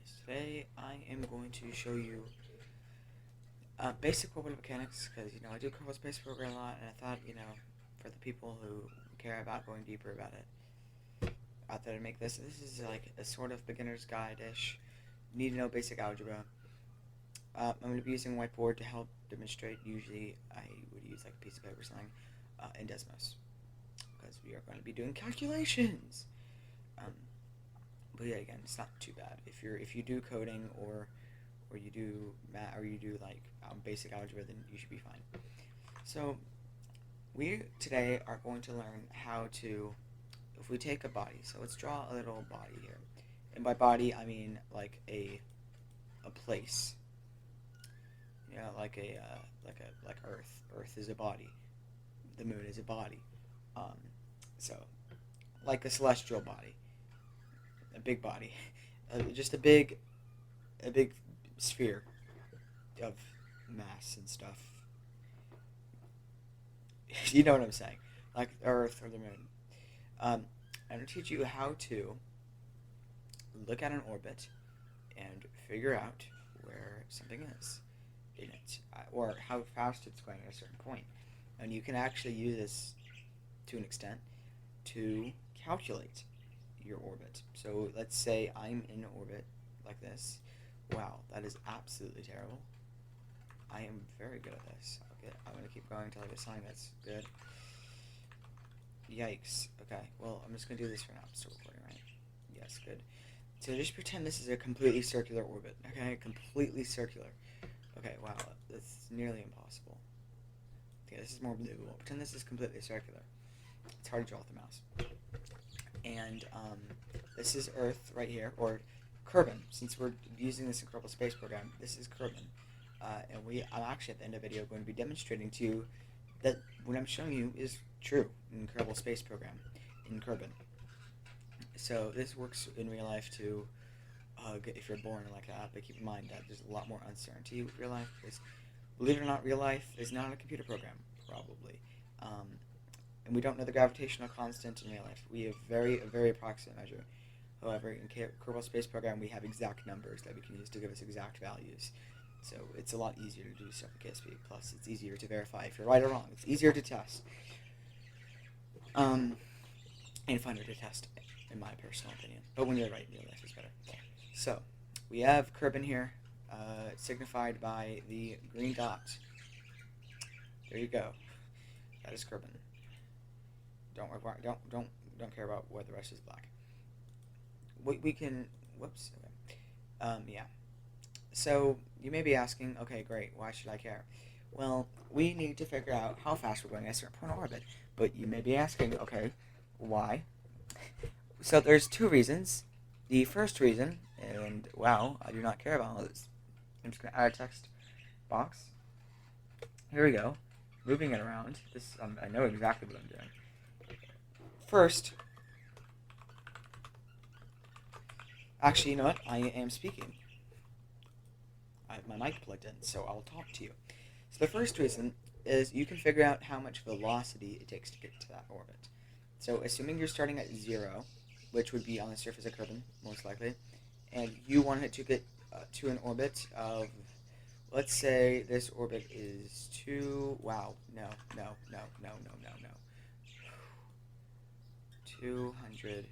Today I am going to show you basic orbital mechanics because I do Kerbal Space Program a lot, and I thought for the people who care about going deeper about it, I thought I'd make this. This is like a sort of beginner's guide-ish. You need to know basic algebra. I'm going to be using a whiteboard to help demonstrate. Usually I would use like a piece of paper or something in Desmos because we are going to be doing calculations. But yeah, again, it's not too bad. If you do coding or you do math or you do like basic algebra, then you should be fine. So we today are going to learn how to, if we take a body. So let's draw a little body here, and by body I mean like a place. Like Earth. Earth is a body. The moon is a body. So like a celestial body. A big body, just a big sphere of mass and stuff. You know what I'm saying, like Earth or the moon. I'm going to teach you how to look at an orbit and figure out where something is in it, or how fast it's going at a certain point. And you can actually use this to an extent to calculate your orbit. So let's say I'm in orbit like this. Wow, that is absolutely terrible. I am very good at this. Okay, I'm going to keep going until I get something that's good. Yikes. Okay, well, I'm just going to do this for now. I'm still recording, right? Yes, good. So just pretend this is a completely circular orbit. Okay, completely circular. Okay, wow, that's nearly impossible. Okay, this is more believable. Pretend this is completely circular. It's hard to draw with the mouse. And this is Earth right here, or Kerbin. Since we're using this in Kerbal Space Program, this is Kerbin. And I'm actually at the end of the video going to be demonstrating to you that what I'm showing you is true in Kerbal Space Program, in Kerbin. So this works in real life too, if you're born like that, but keep in mind that there's a lot more uncertainty with real life, because believe it or not, real life is not a computer program, probably. And we don't know the gravitational constant in real life. We have a very approximate measure. However, in Kerbal Space Program, we have exact numbers that we can use to give us exact values. So it's a lot easier to do stuff with KSP. Plus, it's easier to verify if you're right or wrong. It's easier to test. And funner to test, in my personal opinion. But when you're right, real life is better. So, we have Kerbin here, signified by the green dot. There you go. That is Kerbin. Don't care about where the rest is black. We can. Whoops. Okay. Yeah. So you may be asking, okay, great. Why should I care? Well, we need to figure out how fast we're going at a certain point in orbit. But you may be asking, okay, why? So there's two reasons. The first reason, and wow, I do not care about all this. I'm just going to add a text box. Here we go. Moving it around. This I know exactly what I'm doing. First, actually, you know what? I am speaking. I have my mic plugged in, so I'll talk to you. So the first reason is you can figure out how much velocity it takes to get to that orbit. So assuming you're starting at 0, which would be on the surface of Kerbin, most likely, and you want it to get to an orbit of, let's say this orbit is 200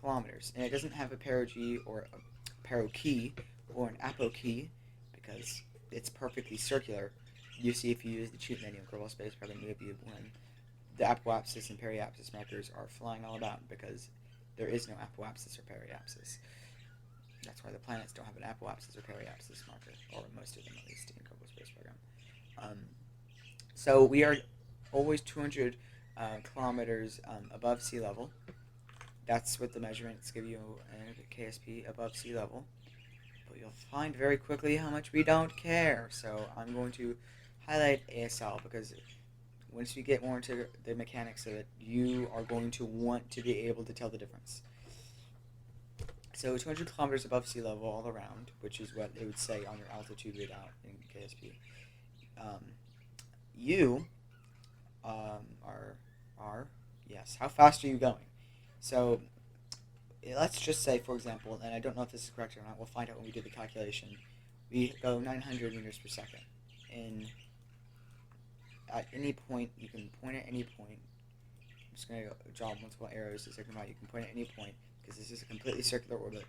kilometers, and it doesn't have a perigee or a parokey or an apokey because it's perfectly circular. You see, if you use the cheat menu in Kerbal Space Program, you'll be when the apoapsis and periapsis markers are flying all about because there is no apoapsis or periapsis. That's why the planets don't have an apoapsis or periapsis marker, or most of them at least in Kerbal Space Program. So we are always 200 kilometers above sea level. That's what the measurements give you in KSP, above sea level. But you'll find very quickly how much we don't care. So I'm going to highlight ASL because once you get more into the mechanics of it, you are going to want to be able to tell the difference. So 200 kilometers above sea level all around, which is what it would say on your altitude readout in KSP. You are yes. How fast are you going? So let's just say, for example, and I don't know if this is correct or not, we'll find out when we do the calculation, we go 900 meters per second. And at any point, you can point at any point. I'm just going to draw multiple arrows to signify you can point at any point, because this is a completely circular orbit.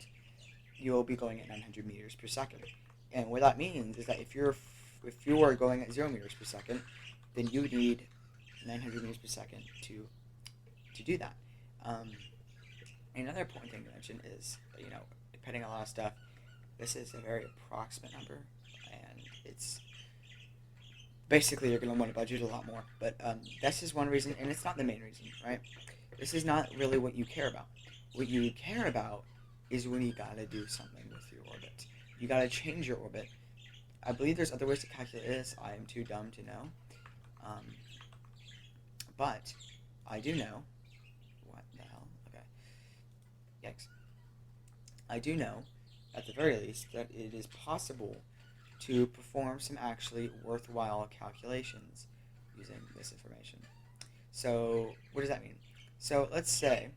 You will be going at 900 meters per second. And what that means is that if you are going at 0 meters per second, then you would need 900 meters per second to do that. Another important thing to mention is, depending on a lot of stuff, this is a very approximate number, and it's basically you're going to want to budget a lot more. But this is one reason, and it's not the main reason, right? This is not really what you care about. What you care about is when you got to do something with your orbit. You got to change your orbit. I believe there's other ways to calculate this. I am too dumb to know. But I do know. What the hell? Okay. Yikes. I do know, at the very least, that it is possible to perform some actually worthwhile calculations using this information. So, what does that mean? So, let's say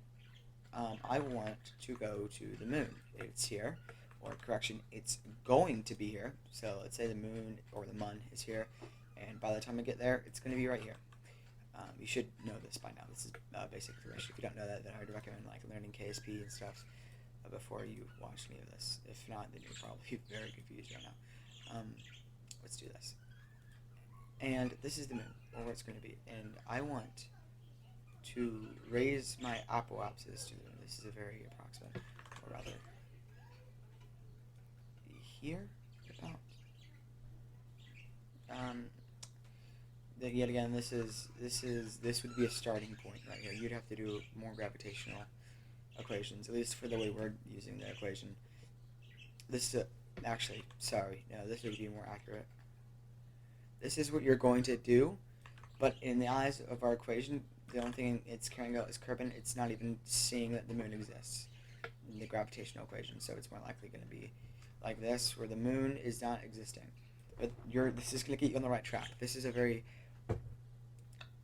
I want to go to the moon. It's here, or correction, it's going to be here. So, let's say the moon or the mun is here, and by the time I get there, it's going to be right here. You should know this by now. This is basic information. If you don't know that, then I would recommend learning KSP and stuff before you watch any of this. If not, then you're probably very confused right now. Let's do this. And this is the moon, or where it's going to be. And I want to raise my apoapsis to the moon. This is a very approximate, or rather, here about. Yet again, this would be a starting point right here. You'd have to do more gravitational equations, at least for the way we're using the equation. This is actually, sorry, no, this would be more accurate. This is what you're going to do, but in the eyes of our equation, the only thing it's carrying out is Kerbin. It's not even seeing that the moon exists in the gravitational equation, so it's more likely going to be like this, where the moon is not existing. But this is going to get you on the right track. This is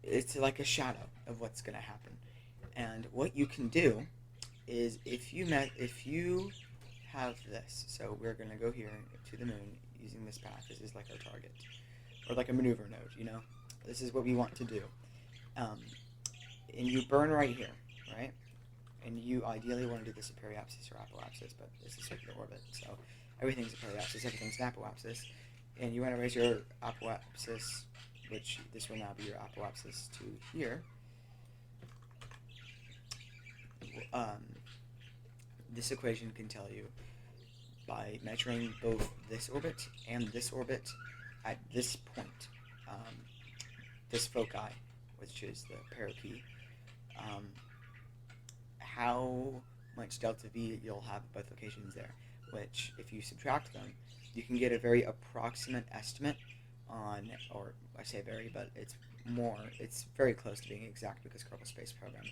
it's like a shadow of what's going to happen. And what you can do is if you have this, so we're going to go here to the moon using this path. This is like our target, or like a maneuver node, This is what we want to do. And you burn right here, right? And you ideally want to do this at periapsis or apoapsis, but this is circular orbit, so everything's a periapsis, everything's an apoapsis. And you want to raise your apoapsis, which this will now be your apoapsis, to here. This equation can tell you by measuring both this orbit and this orbit at this point, this foci, which is the parakeet, how much delta V you'll have at both locations there, which if you subtract them, you can get a very approximate estimate on, or I say very, but it's very close to being exact because Kerbal Space Program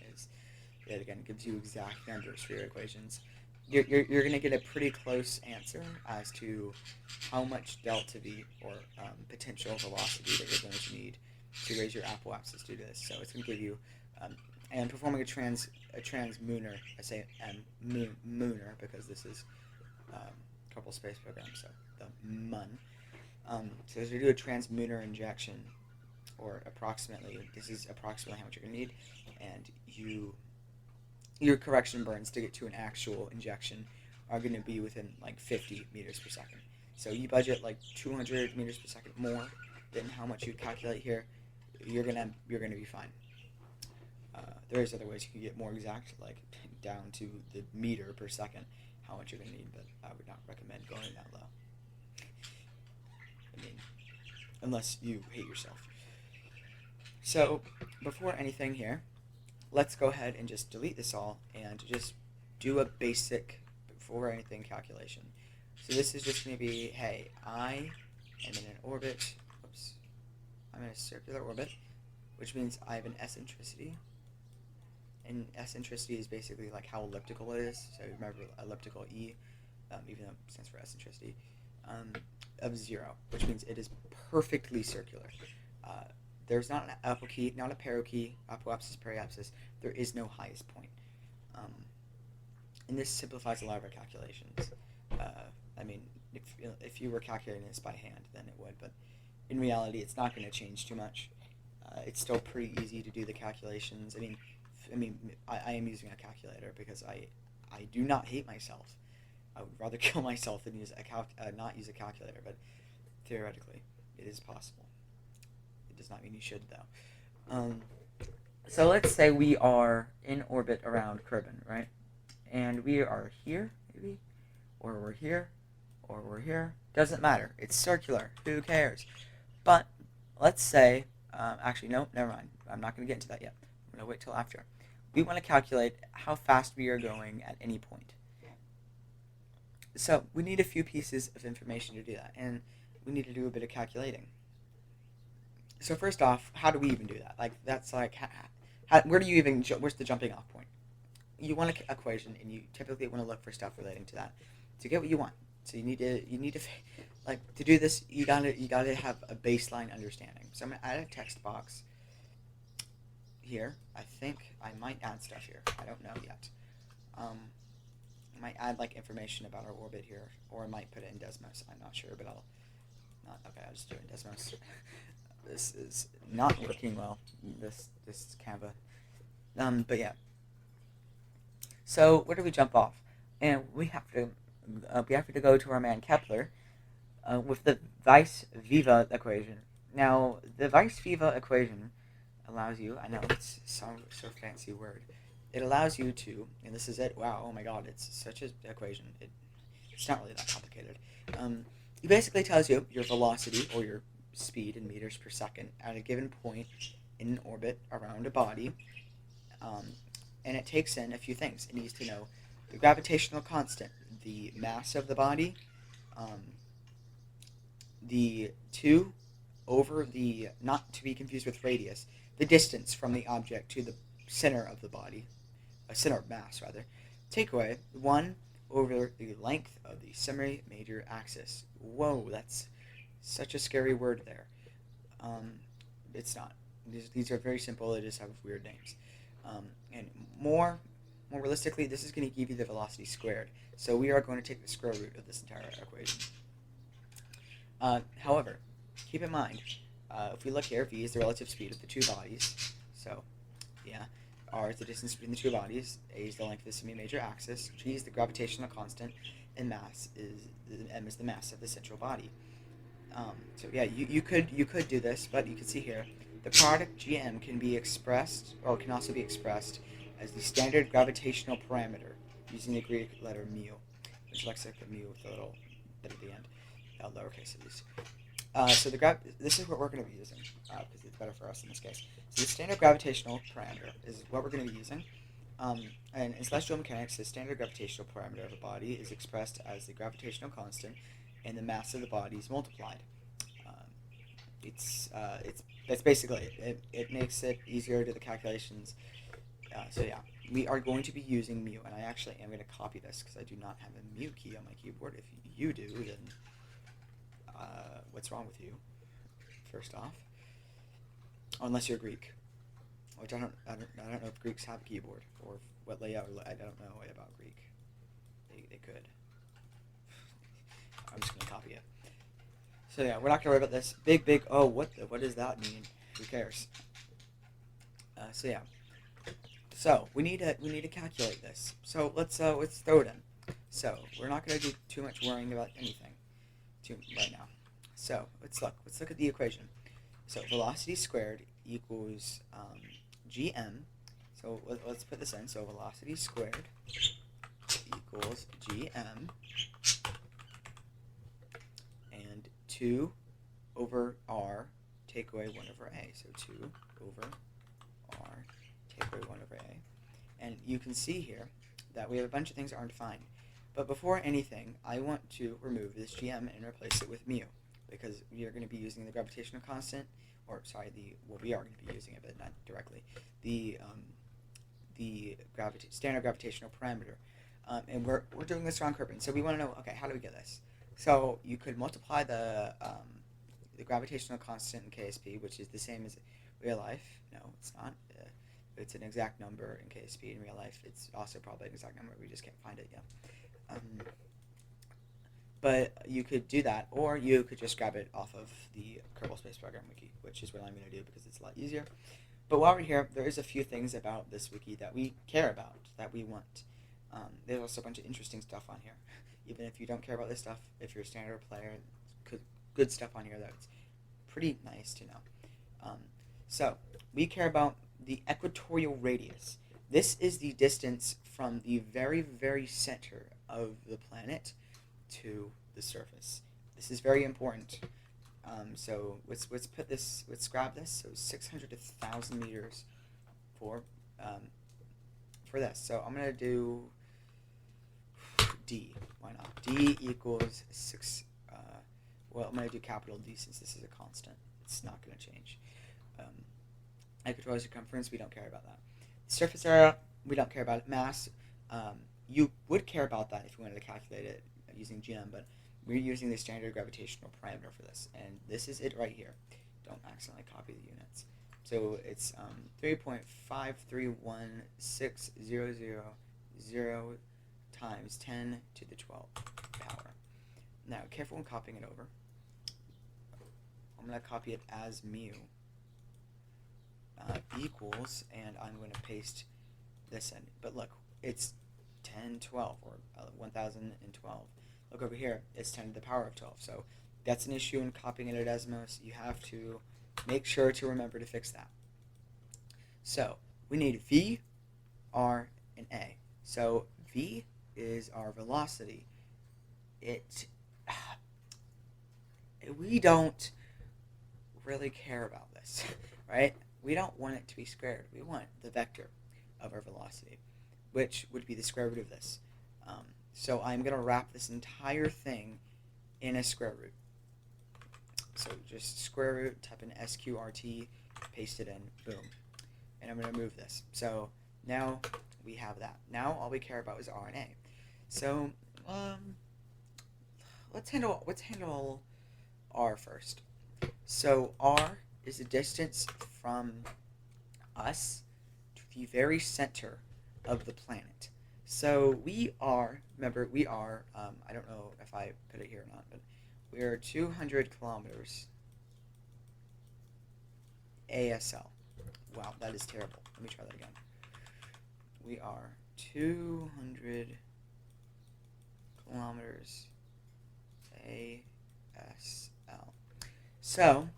it again gives you exact numbers for your equations. You're going to get a pretty close answer as to how much delta V, or potential velocity, that you're going to need to raise your apoapsis to do this. So it's going to give you, and performing a transmunar, I say mooner because this is Kerbal Space Program, so the mun. So as we do a transmunar injection, or this is approximately how much you're going to need, and your correction burns to get to an actual injection are going to be within 50 meters per second. So you budget 200 meters per second more than how much you calculate here, you're gonna be fine. There's other ways you can get more exact, down to the meter per second, how much you're going to need, but I would not recommend going that low. I mean, unless you hate yourself. So, before anything here, let's go ahead and just delete this all and just do a basic, before anything, calculation. So this is just going to be, hey, I am in an orbit, I'm in a circular orbit, which means I have an eccentricity. And eccentricity is basically how elliptical it is. So remember elliptical E, even though it stands for eccentricity, of 0, which means it is perfectly circular. There's not an apokey, not a parokey, apoapsis, periapsis. There is no highest point. And this simplifies a lot of our calculations. I mean, if you were calculating this by hand, then it would, but in reality, it's not going to change too much. It's still pretty easy to do the calculations. I am using a calculator because I do not hate myself. I would rather kill myself than not use a calculator, but theoretically, it is possible. It does not mean you should, though. So let's say we are in orbit around Kerbin, right? And we are here, maybe? Or we're here, or we're here. Doesn't matter. It's circular. Who cares? But let's say, actually, no, never mind. I'm not going to get into that yet. I'm going to wait till after. We want to calculate how fast we are going at any point. So we need a few pieces of information to do that, and we need to do a bit of calculating. So first off, how do we even do that? Like, that's like, where do you even, where's the jumping off point? You want an equation, and you typically want to look for stuff relating to that to get what you want. So you need to like, to do this, you gotta have a baseline understanding. So I'm gonna add a text box here. I think I might add stuff here. I don't know yet. I might add like information about our orbit here, or I might put it in Desmos. I'm not sure, but I'll just do it in Desmos. This is not working well. This Canva. But yeah. So where do we jump off? And we have to go to our man Kepler with the Weiss-Viva equation. Now the Weiss-Viva equation allows you. I know it's so fancy word. It allows you to, and this is it. Wow! Oh my God! It's such an equation. It's not really that complicated. It basically tells you your velocity or your speed in meters per second at a given point in an orbit around a body, and it takes in a few things. It needs to know the gravitational constant, the mass of the body, the 2 over the, not to be confused with radius, the distance from the object to the center of the body, a center of mass rather. Takeaway 1 over the length of the semi-major axis. Whoa, that's such a scary word there. It's not. These are very simple. They just have weird names. And more realistically, this is going to give you the velocity squared. So we are going to take the square root of this entire equation. However, keep in mind, if we look here, v is the relative speed of the two bodies. So, yeah, r is the distance between the two bodies, a is the length of the semi-major axis, g is the gravitational constant, and m is the mass of the central body. So yeah, you could do this, but you can see here, the product gm can be expressed, or can also be expressed as the standard gravitational parameter using the Greek letter mu, which looks like the mu with a little bit at the end, lowercase at least. So this is what we're going to be using, because it's better for us in this case. So the standard gravitational parameter is what we're going to be using. And in celestial mechanics, the standard gravitational parameter of a body is expressed as the gravitational constant and the mass of the body is multiplied. That's basically it. It makes it easier to do the calculations. So yeah, we are going to be using mu, and I actually am going to copy this because I do not have a mu key on my keyboard. If you do, then what's wrong with you? First off, unless you're Greek, which I don't know if Greeks have a keyboard or what layout. I don't know about Greek. They could. I'm just gonna copy it. So yeah, we're not gonna worry about this big. Oh, what does that mean? Who cares? So yeah. So we need to calculate this. So let's throw it in. So we're not gonna do too much worrying about anything right now. So let's look at the equation. So velocity squared equals gm. So let's put this in. So velocity squared equals gm, and 2 over r take away 1 over a. So 2 over r take away 1 over a. And you can see here that we have a bunch of things that aren't defined. But before anything, I want to remove this gm and replace it with mu, because we are going to be using the gravitational constant, or sorry, we are going to be using it, but not directly. The standard gravitational parameter, and we're doing this around Kerbin. So we want to know, okay, how do we get this? So you could multiply the gravitational constant in KSP, which is the same as real life. No, it's not. it's an exact number in KSP. In real life, it's also probably an exact number. We just can't find it yet. But you could do that, or you could just grab it off of the Kerbal Space Program wiki, which is what I'm going to do because it's a lot easier. But while we're here, there is a few things about this wiki that we care about, that we want. There's also a bunch of interesting stuff on here. Even if you don't care about this stuff, if you're a standard player, good stuff on here that's pretty nice to know. So, we care about the equatorial radius. This is the distance from the very, very center of the planet to the surface. This is very important. So let's grab this. So 600 to 1,000 meters for this. So I'm gonna do D. Why not? D equals 6. Well, I'm gonna do capital D since this is a constant. It's not gonna change. Equatorial circumference, we don't care about that. Surface area, we don't care about it. Mass, you would care about that if you wanted to calculate it using GM, but we're using the standard gravitational parameter for this, and this is it right here. Don't accidentally copy the units. So it's 3.531600 times 10 to the 12th power. Now, careful when copying it over. I'm going to copy it as mu equals, and I'm going to paste this in. But look, it's 1012, or 1012. Look over here, it's 10 to the power of 12. So that's an issue in copying it at Desmos. You have to make sure to remember to fix that. So we need V, R, and A. So V is our velocity. We don't really care about this, right? We don't want it to be squared. We want the vector of our velocity, which would be the square root of this. So I'm going to wrap this entire thing in a square root. So just square root, type in SQRT, paste it in, boom. And I'm going to move this. So now we have that. Now all we care about is R and A. So let's handle R first. So R is the distance from us to the very center of the planet. So we are, remember, we are, I don't know if I put it here or not, but we are 200 kilometers ASL. Wow, that is terrible. Let me try that again. We are 200 kilometers ASL. So,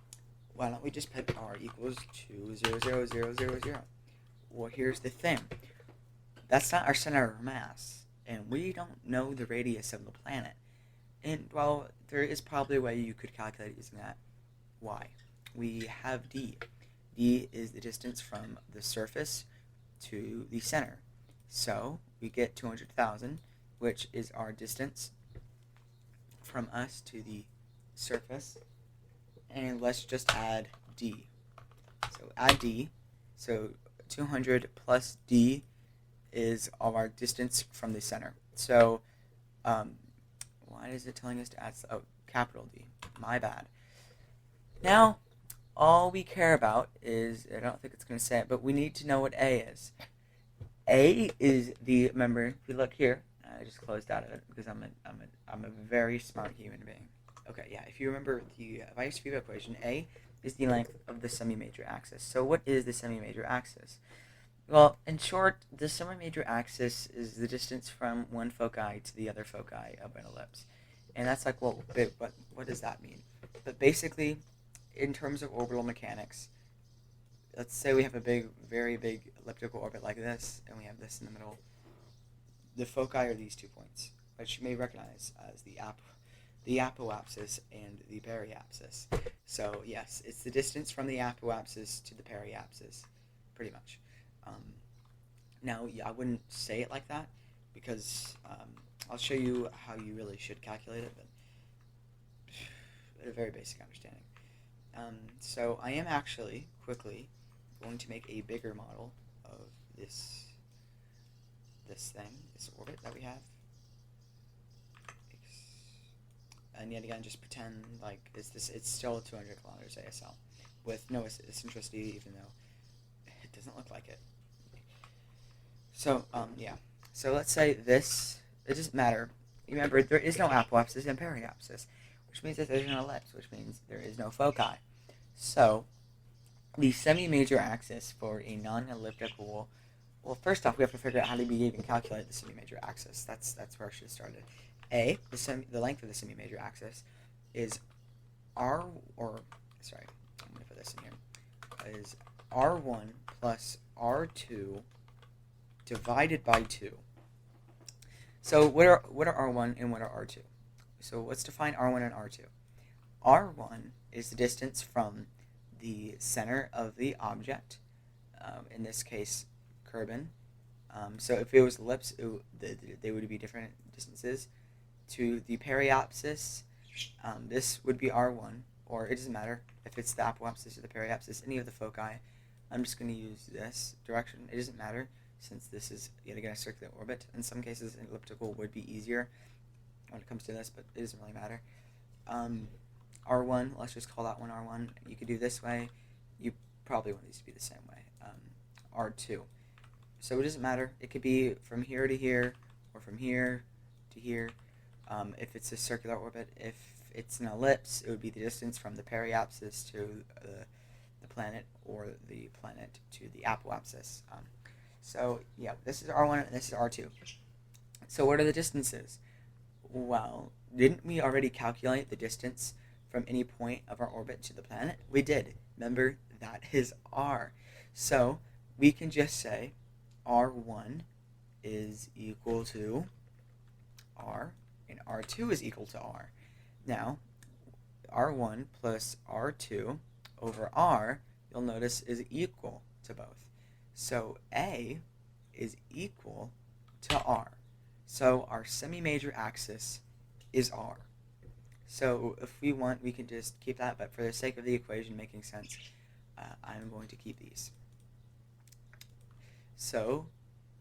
why don't we just put R equals 200,000. Well, here's the thing. That's not our center of mass, and we don't know the radius of the planet. And, well, there is probably a way you could calculate using that. Why? We have D. D is the distance from the surface to the center. So, we get 200,000, which is our distance from us to the surface. And let's just add D. So, add D. So, 200 plus D is our distance from the center. So, why is it telling us to add, capital D? My bad. Now, all we care about is, I don't think it's going to say it, but we need to know what A is. A is the, remember, if you look here, I just closed out of it because I'm a very smart human being. Okay, yeah, if you remember the Weiss-Viva equation, A is the length of the semi-major axis. So what is the semi-major axis? Well, in short, the semi-major axis is the distance from one foci to the other foci of an ellipse. And that's like, well, what does that mean? But basically, in terms of orbital mechanics, let's say we have a very big elliptical orbit like this, and we have this in the middle. The foci are these 2 points, which you may recognize as the apoapsis and the periapsis. So, yes, it's the distance from the apoapsis to the periapsis, pretty much. Now, yeah, I wouldn't say it like that because I'll show you how you really should calculate it, but at a very basic understanding. So I am actually quickly going to make a bigger model of this orbit that we have. And yet again, just pretend like it's still 200 kilometers ASL with no eccentricity, even though it doesn't look like it. So, yeah. So let's say this, it doesn't matter. Remember, there is no apoapsis and periapsis, which means that there's an ellipse, which means there is no foci. So, the semi-major axis for a non-elliptical, well, first off, we have to figure out how to even calculate the semi-major axis. That's where I should have started. The length of the semi-major axis is r, or, sorry, I'm going to put this in here, is r1 plus r2 divided by 2. So what are R1 and what are R2? So let's define R1 and R2. R1 is the distance from the center of the object, in this case, Kerbin. So if it was ellipse, they would be different distances. To the periapsis, this would be R1, or it doesn't matter if it's the apoapsis or the periapsis, any of the foci. I'm just going to use this direction. It doesn't matter, since this is yet again a circular orbit. In some cases, an elliptical would be easier when it comes to this, but it doesn't really matter. R1, let's just call that one R1. You could do this way. You probably want these to be the same way. R2. So it doesn't matter. It could be from here to here, or from here to here. If it's a circular orbit, if it's an ellipse, it would be the distance from the periapsis to the planet, or the planet to the apoapsis. So, yeah, this is R1 and this is R2. So what are the distances? Well, didn't we already calculate the distance from any point of our orbit to the planet? We did. Remember, that is R. So we can just say R1 is equal to R, and R2 is equal to R. Now, R1 plus R2 over R, you'll notice, is equal to both. So A is equal to R. So our semi-major axis is R. So if we want, we can just keep that, but for the sake of the equation making sense, I'm going to keep these. So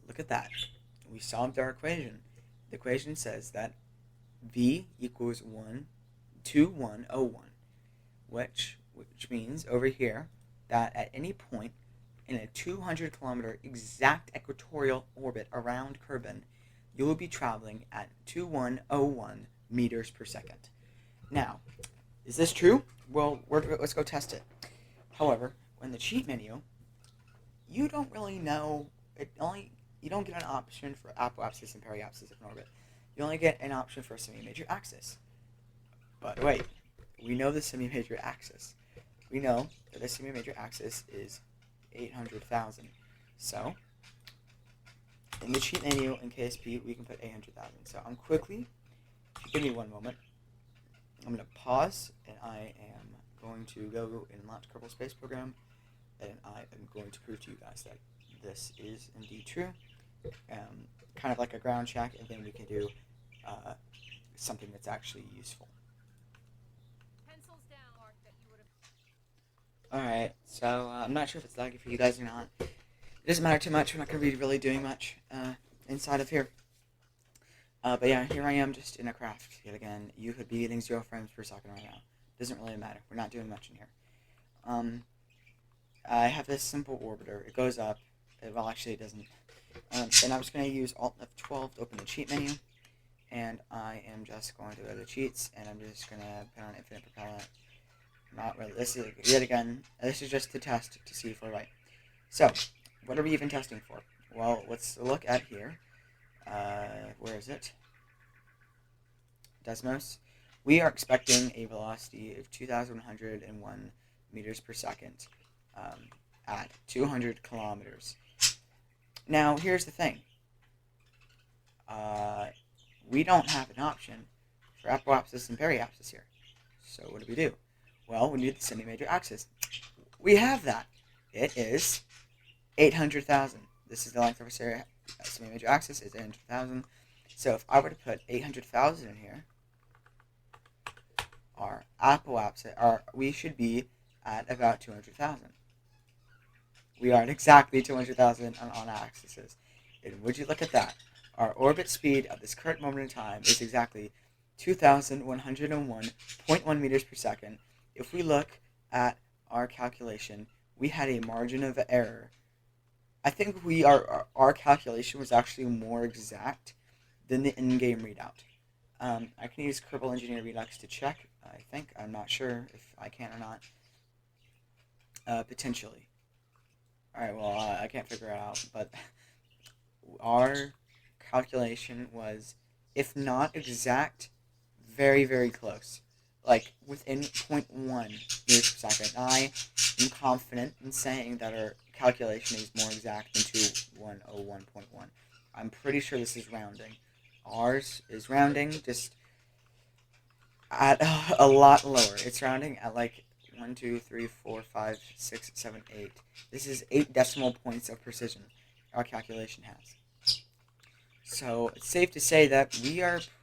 look at that. We solved our equation. The equation says that V equals 12101, which means over here that at any point in a 200-kilometer exact equatorial orbit around Kerbin, you will be traveling at 2101 meters per second. Now, is this true? Well, let's go test it. However, in the cheat menu, you don't really know. You don't get an option for apoapsis and periapsis of an orbit. You only get an option for a semi-major axis. But wait, we know the semi-major axis. We know that the semi-major axis is 800,000. So, in the cheat menu in KSP, we can put 800,000. So I'm quickly, if you give me one moment, I'm going to pause, and I am going to go and launch Kerbal Space Program, and I am going to prove to you guys that this is indeed true. Kind of like a ground check, and then we can do something that's actually useful. Alright, so I'm not sure if it's laggy for you guys or not. It doesn't matter too much. We're not going to be really doing much inside of here. But yeah, here I am just in a craft yet again. You could be getting 0 frames per second right now. Doesn't really matter. We're not doing much in here. I have this simple orbiter. It goes up. Well, actually it doesn't. And I'm just going to use Alt F12 to open the cheat menu. And I am just going to go to cheats, and I'm just going to put on infinite propellant. Not really. This is, yet again, this is just to test to see if we're right. So, what are we even testing for? Well, let's look at here. Where is it? Desmos. We are expecting a velocity of 2,101 meters per second at 200 kilometers. Now, here's the thing. We don't have an option for apoapsis and periapsis here. So what do? Well, we need the semi-major axis. We have that. It is 800,000. This is the length of our semi-major axis is 800,000. So if I were to put 800,000 in here, our apoapsis, we should be at about 200,000. We are at exactly 200,000 on axes. And would you look at that? Our orbit speed at this current moment in time is exactly 2,101.1 meters per second. If we look at our calculation, we had a margin of error I think our calculation was actually more exact than the in-game readout. I can use Kerbal Engineer Redux to check. I think I'm not sure if I can or not. Potentially. All right. Well, I can't figure it out, but our calculation was, if not exact, very, very close. Like within zero point 0.1 meters per second. I am confident in saying that our calculation is more exact than 2101.1. I'm pretty sure this is rounding. Ours is rounding just at a lot lower. It's rounding at like 1, 2, 3, 4, 5, 6, 7, 8. This is 8 decimal points of precision our calculation has. So it's safe to say that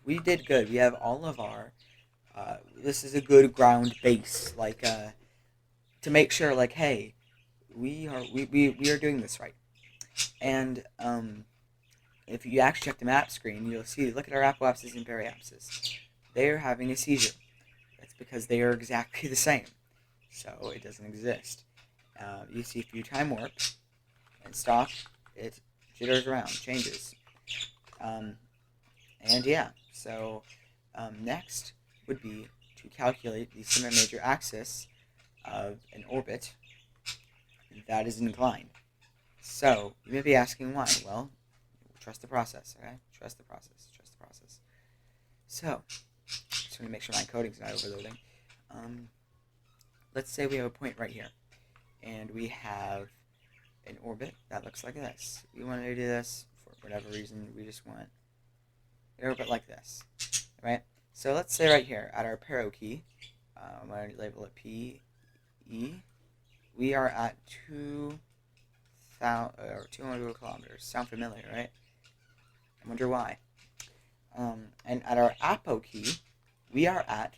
we did good. We have all of our this is a good ground base, like to make sure, like, hey, we are doing this right. And if you actually check the map screen, you'll see. Look at our apoapsis and periapsis. They are having a seizure. That's because they are exactly the same. So it doesn't exist. You see, if you time warp and stop, it jitters around, changes. And yeah, so next would be to calculate the semi-major axis of an orbit that is inclined. So you may be asking why. Well, trust the process, okay? Trust the process. Trust the process. So, just want to make sure my coding's not overloading. Let's say we have a point right here, and we have an orbit that looks like this. We want to do this for whatever reason. We just want an orbit like this, right? So let's say right here at our paro key, I'm going to label it P E. We are at 200 kilometers. Sound familiar, right? I wonder why. And at our apo key, we are at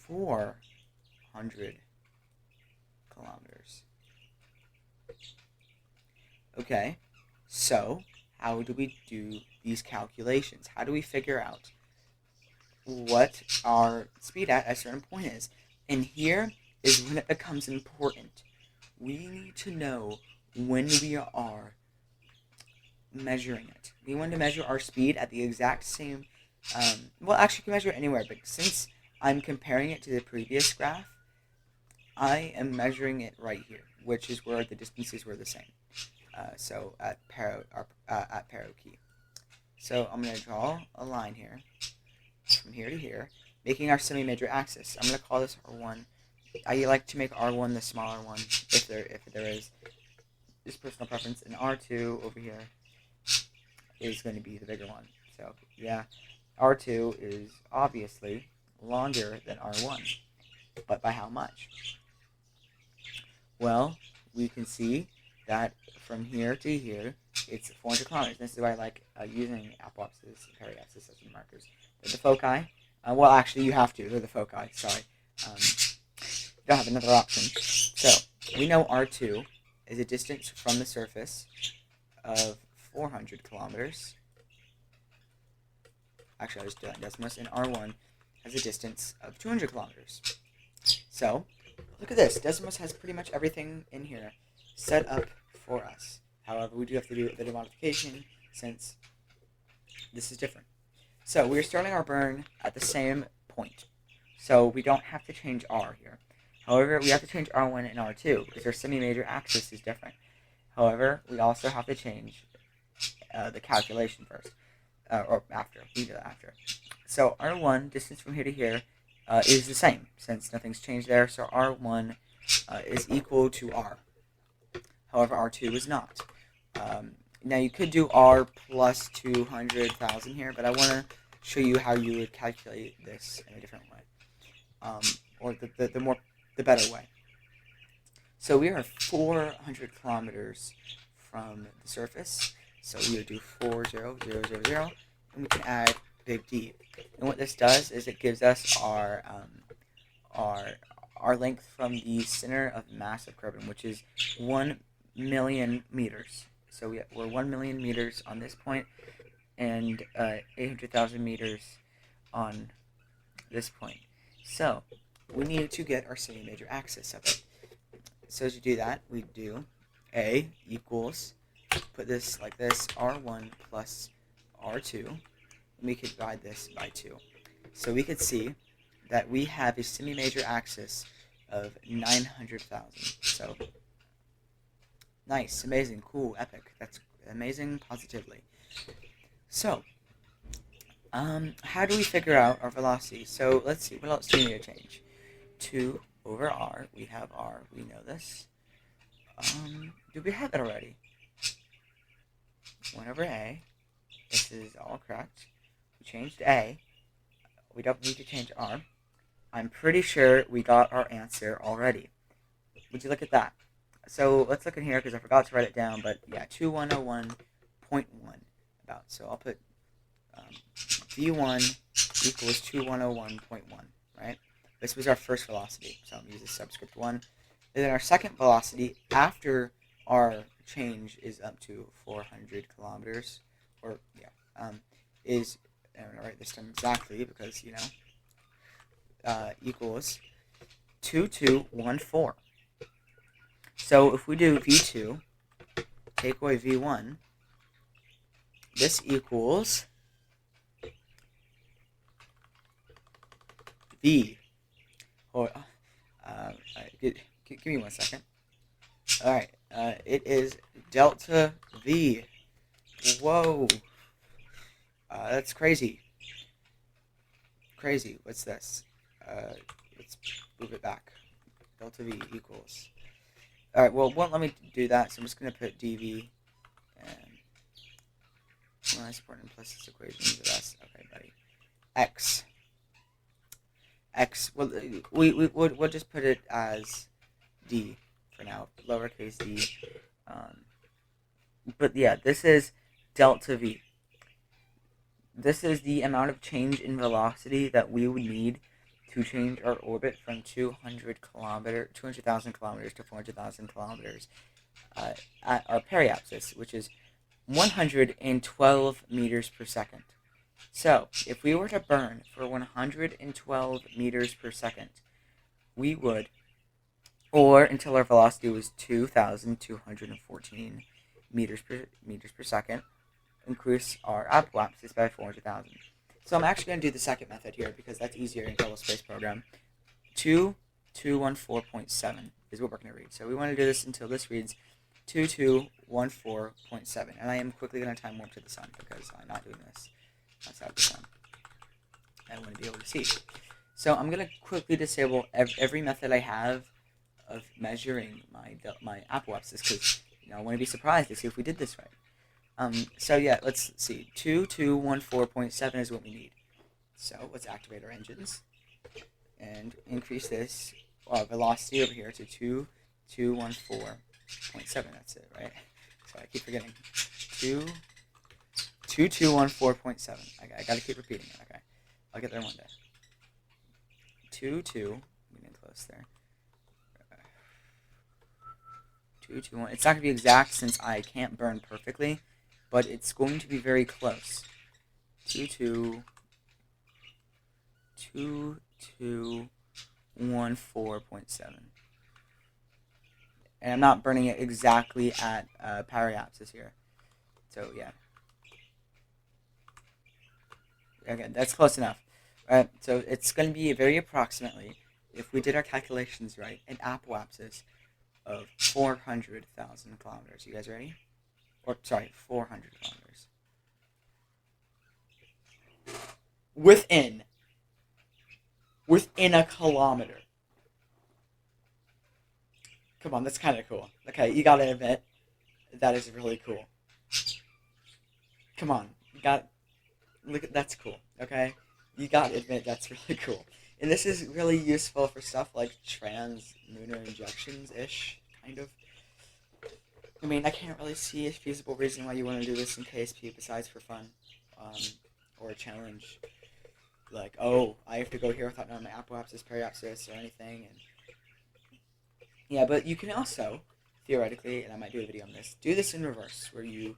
400 kilometers. Okay, so how do we do these calculations? How do we figure out what our speed at a certain point is? And here is when it becomes important. We need to know when we are measuring it. We want to measure our speed at the exact same, well, actually you can measure it anywhere, but since I'm comparing it to the previous graph, I am measuring it right here, which is where the distances were the same. So at paro key. So I'm going to draw a line here, from here to here, making our semi-major axis. I'm going to call this R1. I like to make R1 the smaller one, if there is. This personal preference. And R2 over here is going to be the bigger one. So yeah, R2 is obviously longer than R1, but by how much? Well, we can see that from here to here, it's 400 kilometers. This is why I like using apoapsis and periapsis as markers. They're the foci. Well, actually, you have to. They're the foci. Sorry. You don't have another option. So, we know R2 is a distance from the surface of 400 kilometers. Actually, I was doing decimus. And R1 has a distance of 200 kilometers. So, look at this. Decimus has pretty much everything in here set up for us. However, we do have to do a bit of modification since this is different. So we're starting our burn at the same point. So we don't have to change R here. However, we have to change R1 and R2 because our semi-major axis is different. However, we also have to change the calculation first. Or after. We do that after. So R1, distance from here to here, is the same since nothing's changed there. So R1 is equal to R. However, R2 is not. Now you could do R plus 200,000 here, but I want to show you how you would calculate this in a different way, or the better way. So we are 400 kilometers from the surface. So we would do 40000, and we can add big D. And what this does is it gives us our length from the center of mass of Kerbin, which is 1 million meters. So we're 1 million meters on this point, and 800,000 meters on this point. So we need to get our semi-major axis of it. So as you do that, we do A equals, put this like this, R1 plus R2, and we could divide this by 2. So we could see that we have a semi-major axis of 900,000. So, nice, amazing, cool, epic. That's amazing positively. So, how do we figure out our velocity? So, let's see, what else do we need to change? 2 over r, we have r, we know this. Do we have it already? 1 over a, this is all correct. We changed a, we don't need to change r. I'm pretty sure we got our answer already. Would you look at that? So let's look in here because I forgot to write it down, but yeah, 2101.1 about. So I'll put v1 equals 2101.1, right? This was our first velocity, so I'm using subscript 1. And then our second velocity after our change is up to 400 kilometers, or is, I'm going to write this down exactly because, equals 2214. So if we do v2, take away v1, this equals v. Give me 1 second. All right, it is delta v. Whoa, that's crazy. Crazy. What's this? Let's move it back. Delta v equals. All right. Well, it won't let me do that, so I'm just gonna put dv and minus important plus this equation to this. Okay, buddy. X. Well, we'll just put it as d for now, lowercase d. But yeah, this is delta v. This is the amount of change in velocity that we would need to change our orbit from 200,000 kilometers to 400,000 kilometers at our periapsis, which is 112 meters per second. So, if we were to burn for 112 meters per second, we would, or until our velocity was 2,214 meters per second, increase our apoapsis by 400,000. So I'm actually going to do the second method here because that's easier in Kerbal Space Program. 2214.7 is what we're going to read. So we want to do this until this reads 2214.7. And I am quickly going to time warp to the sun because I'm not doing this outside the sun. I want to be able to see. So I'm going to quickly disable every method I have of measuring my apoapsis because I want to be surprised to see if we did this right. So yeah, let's see. 2214.7 is what we need. So let's activate our engines and increase this velocity over here to 2214.7. That's it, right? So I keep forgetting. 2214.7. I gotta keep repeating it. Okay, I'll get there one day. 22. I'm getting close there. 221. It's not gonna be exact since I can't burn perfectly. But it's going to be very close. 2214.7. And I'm not burning it exactly at periapsis here. So yeah. Okay, that's close enough. Alright, so it's going to be very approximately, if we did our calculations right, an apoapsis of 400,000 kilometers. You guys ready? 400 kilometers. Within a kilometer. Come on, that's kind of cool. Okay, you gotta admit, that is really cool. Come on, that's cool, okay? You gotta admit that's really cool. And this is really useful for stuff like trans-lunar injections-ish, kind of. I mean, I can't really see a feasible reason why you want to do this in KSP besides for fun, or a challenge. Like, oh, I have to go here without knowing my apoapsis, periapsis, or anything. And yeah, but you can also, theoretically, and I might do a video on this, do this in reverse, where you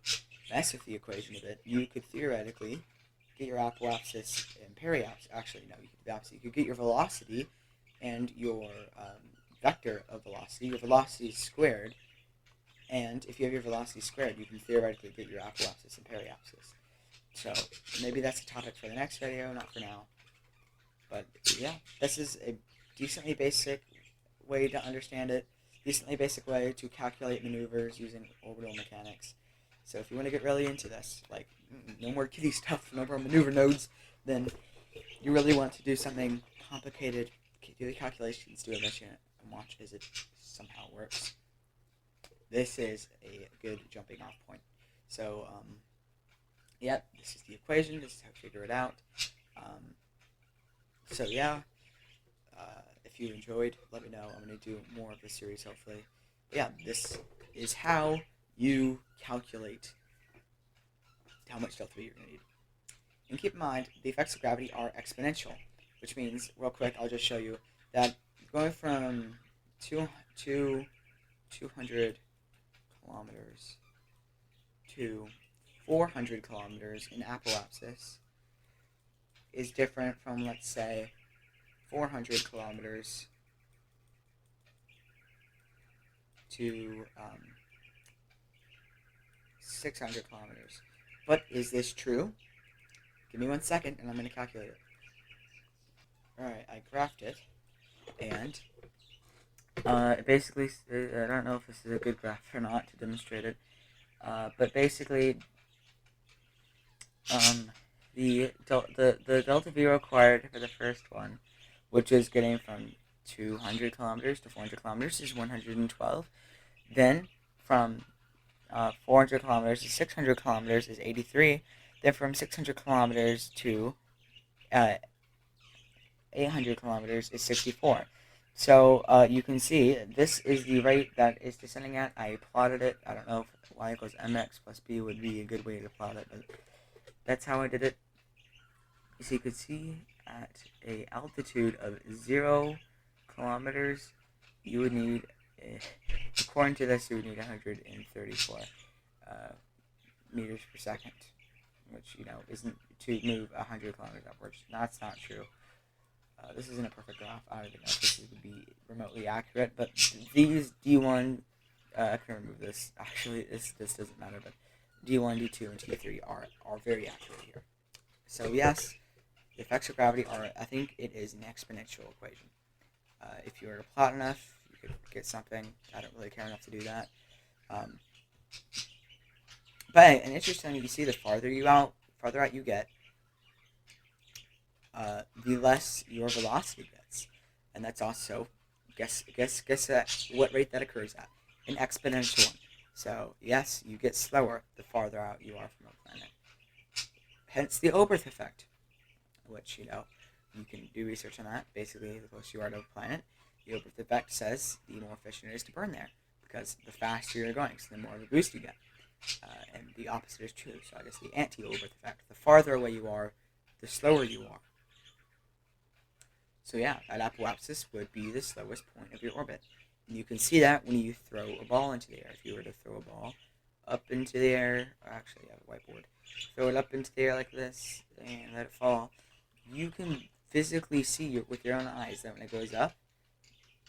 mess with the equation a bit. You could theoretically get your apoapsis and periapsis. Actually, no, you could do the opposite. You could get your velocity and your vector of velocity, your velocity squared, and if you have your velocity squared, you can theoretically get your apoapsis and periapsis. So maybe that's a topic for the next video, not for now. But yeah, this is a decently basic way to understand it, decently basic way to calculate maneuvers using orbital mechanics. So if you want to get really into this, like no more kiddie stuff, no more maneuver nodes, then you really want to do something complicated, do the calculations, do a mission, and watch as it somehow works. This is a good jumping off point. So, yep, this is the equation, this is how to figure it out. So yeah, if you enjoyed, let me know. I'm going to do more of this series, hopefully. But yeah, this is how you calculate how much delta V you're going to need. And keep in mind, the effects of gravity are exponential, which means, real quick, I'll just show you that going from 200 kilometers to 400 kilometers in apoapsis is different from, let's say, 400 kilometers to 600 kilometers. But is this true? Give me 1 second and I'm going to calculate it. Alright, I graphed it, and basically, I don't know if this is a good graph or not to demonstrate it, but basically, the delta V required for the first one, which is getting from 200 kilometers to 400 kilometers, is 112. Then from 400 kilometers to 600 kilometers is 83. Then from 600 kilometers to 800 kilometers is 64. So you can see this is the rate that it's descending at. I plotted it. I don't know if y equals mx plus b would be a good way to plot it, but that's how I did it. So you could see at a altitude of 0 kilometers, you would need, according to this, you would need 134 meters per second, which, you know, isn't to move 100 kilometers upwards. That's not true. This isn't a perfect graph. I don't even know if this would be remotely accurate, but these D1, I can remove this. Actually, this doesn't matter, but D1, D2, and D3 are very accurate here. So yes, the effects of gravity are, I think it is an exponential equation. If you were to plot enough, you could get something. I don't really care enough to do that. But and interestingly, you see the farther out you get, the less your velocity gets, and that's also guess what rate that occurs at, an exponential one. So yes, you get slower the farther out you are from a planet. Hence the Oberth effect, which, you know, you can do research on that. Basically, the closer you are to a planet, the Oberth effect says the more efficient it is to burn there, because the faster you're going, so the more of a boost you get. And the opposite is true. So I guess the anti-Oberth effect. The farther away you are, the slower you are. So yeah, that apoapsis would be the slowest point of your orbit. And you can see that when you throw a ball into the air. If you were to throw a ball up into the air, or actually I have a whiteboard, throw it up into the air like this, and let it fall, you can physically see with your own eyes that when it goes up,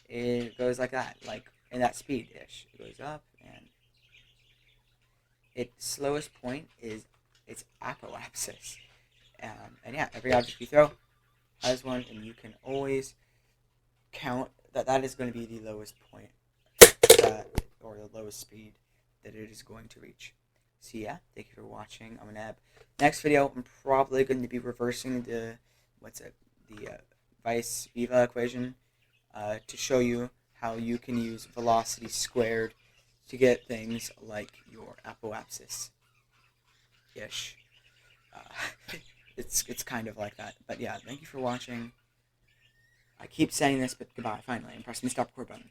it goes like that, like in that speed-ish. It goes up, and its slowest point is its apoapsis. And yeah, every object you throw has one, and you can always count that is going to be the lowest point, or the lowest speed that it is going to reach. So yeah, thank you for watching. I'm gonna have next video. I'm probably going to be reversing the Weiss-Viva equation to show you how you can use velocity squared to get things like your apoapsis ish. It's kind of like that. But yeah, thank you for watching. I keep saying this, but goodbye, finally. I'm pressing the stop record button.